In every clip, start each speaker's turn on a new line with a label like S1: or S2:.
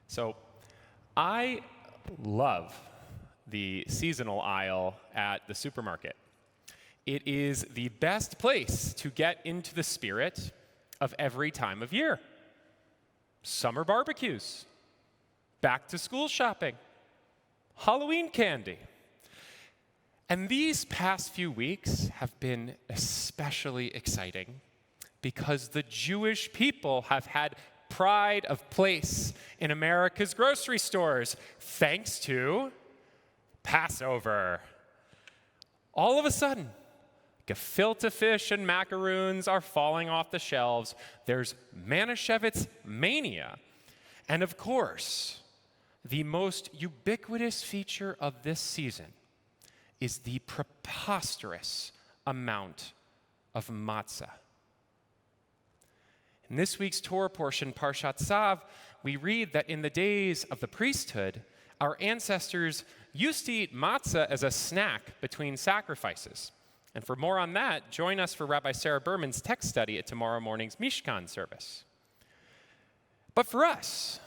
S1: So I love the seasonal aisle at the supermarket. It is the best place to get into the spirit of every time of year. Summer barbecues, back to school shopping, Halloween candy. And these past few weeks have been especially exciting because the Jewish people have had pride of place in America's grocery stores thanks to Passover. All of a sudden, gefilte fish and macaroons are falling off the shelves. There's Manischewitz mania. And of course, the most ubiquitous feature of this season is the preposterous amount of matzah. In this week's Torah portion, Parshat Tzav, we read that in the days of the priesthood, our ancestors used to eat matzah as a snack between sacrifices. And for more on that, join us for Rabbi Sarah Berman's text study at tomorrow morning's Mishkan service. But for us,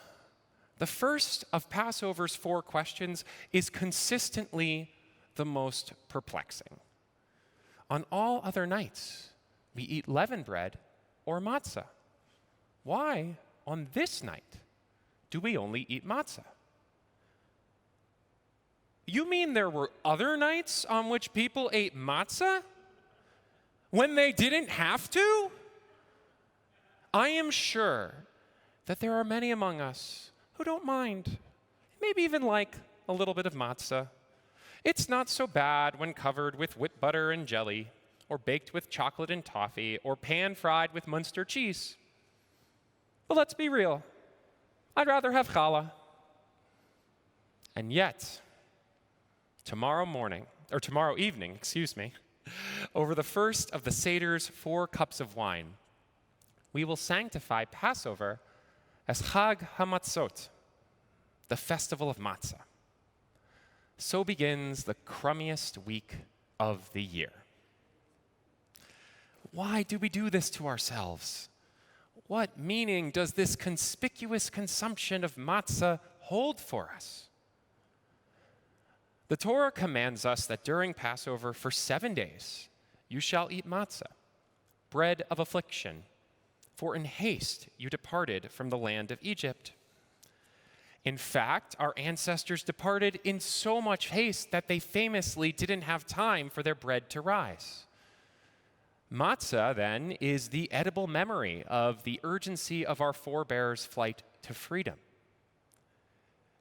S1: the first of Passover's 4 questions is consistently the most perplexing. On all other nights, we eat leavened bread or matzah. Why, on this night, do we only eat matzah? You mean there were other nights on which people ate matzah when they didn't have to? I am sure that there are many among us who don't mind, maybe even like a little bit of matzah. It's not so bad when covered with whipped butter and jelly, or baked with chocolate and toffee, or pan-fried with Munster cheese. But let's be real. I'd rather have challah. And yet, tomorrow evening, over the first of the Seder's 4 cups of wine, we will sanctify Passover as Chag HaMatzot, the festival of matzah. So begins the crummiest week of the year. Why do we do this to ourselves? What meaning does this conspicuous consumption of matzah hold for us? The Torah commands us that during Passover for 7 days you shall eat matzah, bread of affliction, for in haste you departed from the land of Egypt. In fact, our ancestors departed in so much haste that they famously didn't have time for their bread to rise. Matzah, then, is the edible memory of the urgency of our forebears' flight to freedom.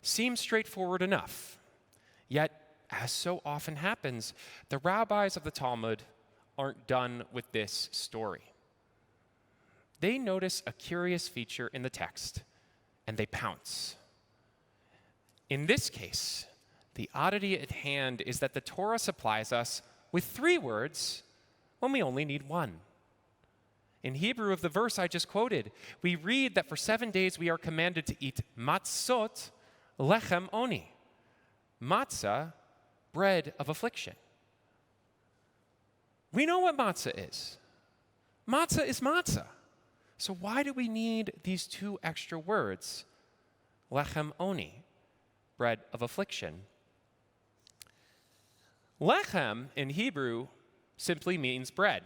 S1: Seems straightforward enough, yet, as so often happens, the rabbis of the Talmud aren't done with this story. They notice a curious feature in the text, and they pounce. In this case, the oddity at hand is that the Torah supplies us with 3 words when we only need 1. In Hebrew of the verse I just quoted, we read that for 7 days we are commanded to eat matzot lechem oni, matzah, bread of affliction. We know what matzah is. Matzah is matzah. So why do we need these 2 extra words, lechem oni, bread of affliction? Lechem in Hebrew simply means bread.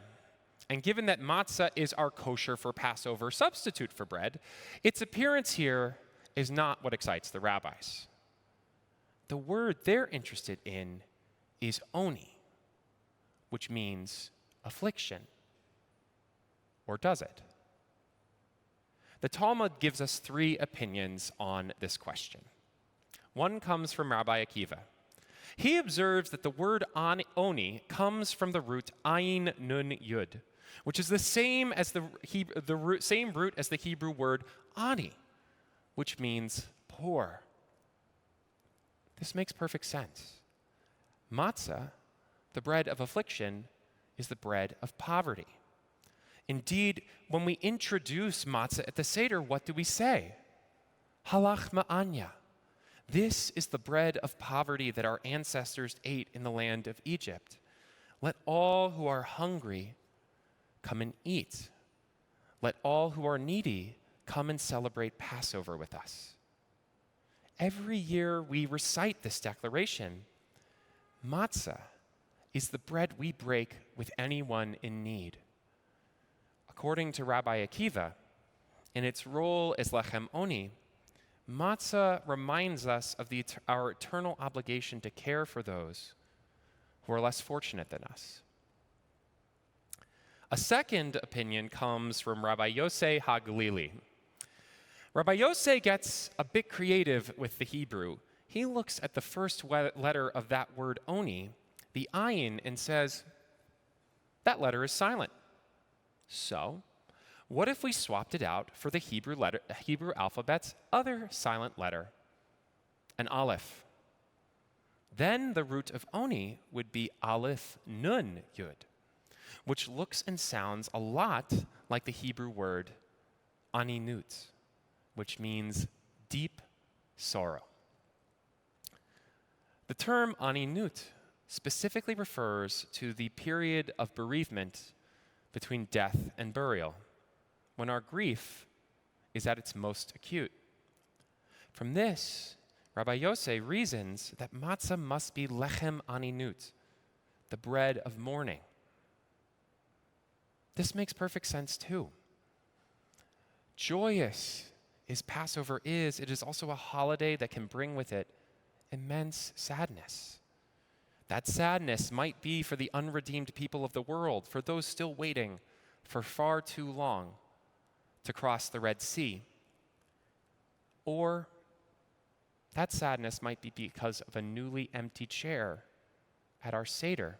S1: And given that matzah is our kosher for Passover substitute for bread, its appearance here is not what excites the rabbis. The word they're interested in is oni, which means affliction. Or does it? The Talmud gives us 3 opinions on this question. One comes from Rabbi Akiva. He observes that the word oni comes from the root ayin nun yud, which is the same as same root as the Hebrew word ani, which means poor. This makes perfect sense. Matzah, the bread of affliction, is the bread of poverty. Indeed, when we introduce matzah at the Seder, what do we say? Halach ma'anya. This is the bread of poverty that our ancestors ate in the land of Egypt. Let all who are hungry come and eat. Let all who are needy come and celebrate Passover with us. every year we recite this declaration. Matzah is the bread we break with anyone in need. According to Rabbi Akiva, in its role as lechem oni, matzah reminds us of our eternal obligation to care for those who are less fortunate than us. A second opinion comes from Rabbi Yosei HaGalili. Rabbi Yosei gets a bit creative with the Hebrew. He looks at the first letter of that word oni, the ayin, and says, that letter is silent. So, what if we swapped it out for the Hebrew alphabet's other silent letter, an aleph? Then the root of oni would be aleph nun yud, which looks and sounds a lot like the Hebrew word aninut, which means deep sorrow. The term aninut specifically refers to the period of bereavement between death and burial, when our grief is at its most acute. From this, Rabbi Yosei reasons that matzah must be lechem aninut, the bread of mourning. This makes perfect sense too. Joyous as Passover is, it is also a holiday that can bring with it immense sadness. That sadness might be for the unredeemed people of the world, for those still waiting for far too long to cross the Red Sea. Or that sadness might be because of a newly empty chair at our Seder.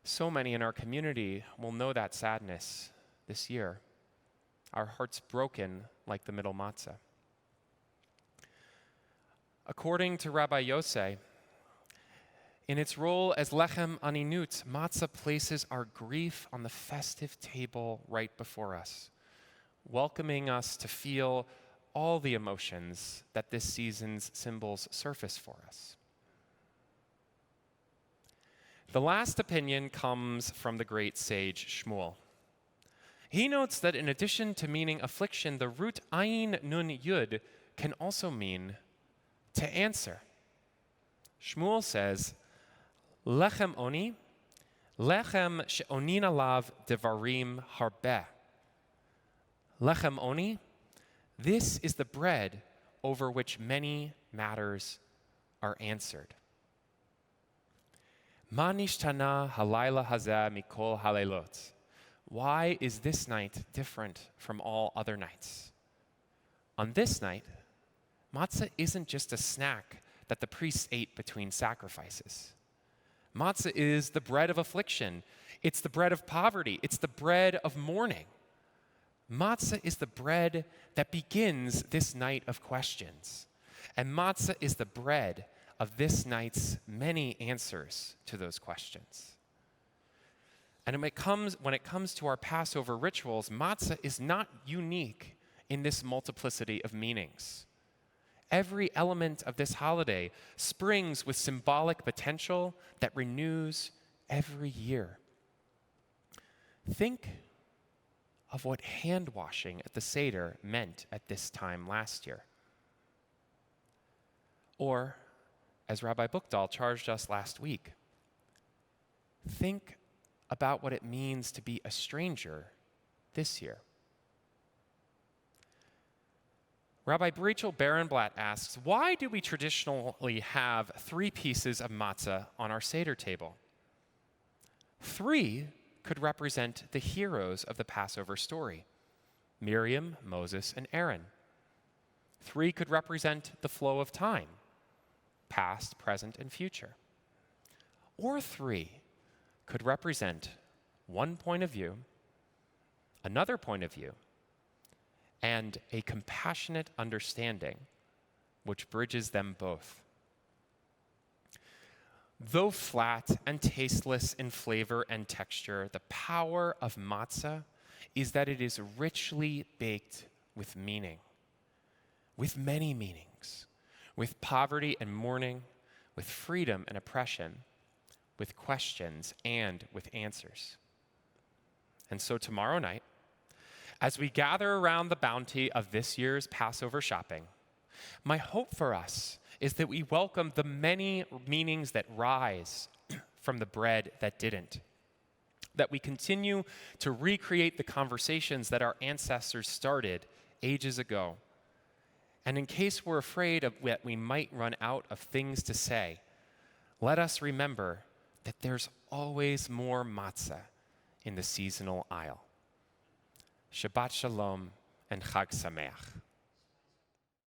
S1: So many in our community will know that sadness this year. Our hearts broken like the middle matzah. According to Rabbi Yosei, in its role as lechem aninut, matzah places our grief on the festive table right before us, welcoming us to feel all the emotions that this season's symbols surface for us. The last opinion comes from the great sage Shmuel. He notes that in addition to meaning affliction, the root ayin nun yud can also mean to answer. Shmuel says, lechem oni, lechem she'onin alav devarim harbeh. Lechem oni, this is the bread over which many matters are answered. Ma nishtana halayla hazeh mikol halaylot. Why is this night different from all other nights? On this night, matzah isn't just a snack that the priests ate between sacrifices. Matzah is the bread of affliction. It's the bread of poverty. It's the bread of mourning. Matzah is the bread that begins this night of questions. And matzah is the bread of this night's many answers to those questions. And when it comes to our Passover rituals, matzah is not unique in this multiplicity of meanings. Every element of this holiday springs with symbolic potential that renews every year. Think of what hand washing at the Seder meant at this time last year. Or, as Rabbi Buchdahl charged us last week, think about what it means to be a stranger this year. Rabbi Rachel Barenblatt asks, why do we traditionally have 3 pieces of matzah on our Seder table? 3 could represent the heroes of the Passover story, Miriam, Moses, and Aaron. 3 could represent the flow of time, past, present, and future. Or 3 could represent one point of view, another point of view, and a compassionate understanding which bridges them both. Though flat and tasteless in flavor and texture, the power of matzah is that it is richly baked with meaning, with many meanings, with poverty and mourning, with freedom and oppression, with questions and with answers. And so tomorrow night, As we gather around the bounty of this year's Passover shopping, my hope for us is that we welcome the many meanings that rise from the bread that didn't, that we continue to recreate the conversations that our ancestors started ages ago. And in case we're afraid of that we might run out of things to say, let us remember that there's always more matzah in the seasonal aisle. Shabbat Shalom and Chag Sameach.